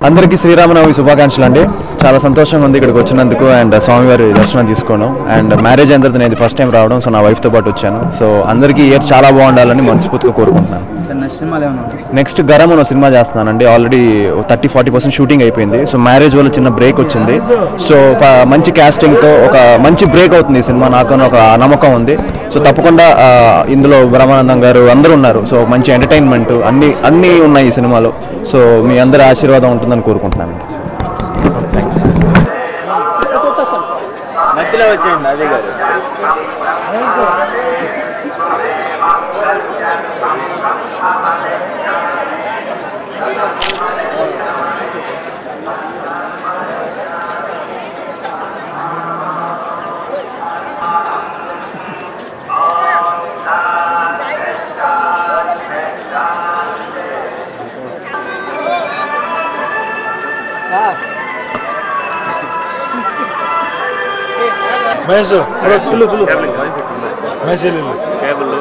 అందరికీ శ్రీరామనవమి శుభాకాంక్షలు అండి. చాలా సంతోషంగా ఉంది ఇక్కడికి వచ్చినందుకు అండ్ స్వామివారి దర్శనం తీసుకోవడం అండ్ మ్యారేజ్ అయిన తర్వాత నేను ఫస్ట్ టైం రావడం. సో నా వైఫ్తో పాటు వచ్చాను. సో అందరికీ ఇయర్ చాలా బాగుండాలని మనస్ఫూర్తిగా కోరుకుంటున్నాను. నెక్స్ట్ గరం అనే సినిమా చేస్తున్నానండి. ఆల్రెడీ 30-40% షూటింగ్ అయిపోయింది. సో మ్యారేజ్ వల్ల చిన్న బ్రేక్ వచ్చింది. సో మంచి క్యాస్టింగ్తో ఒక మంచి బ్రేక్ అవుతుంది ఈ సినిమా, నాకు ఒక నమ్మకం ఉంది. సో తప్పకుండా ఇందులో బ్రహ్మానందం గారు అందరూ ఉన్నారు. సో మంచి ఎంటర్టైన్మెంట్ అన్నీ ఉన్నాయి ఈ సినిమాలో. సో మీ అందరి ఆశీర్వాదం ఉంటుందని కోరుకుంటున్నాను. మధ్యలో వచ్చేయండి అదే గారు. महेश फुल फुल महेश ले लो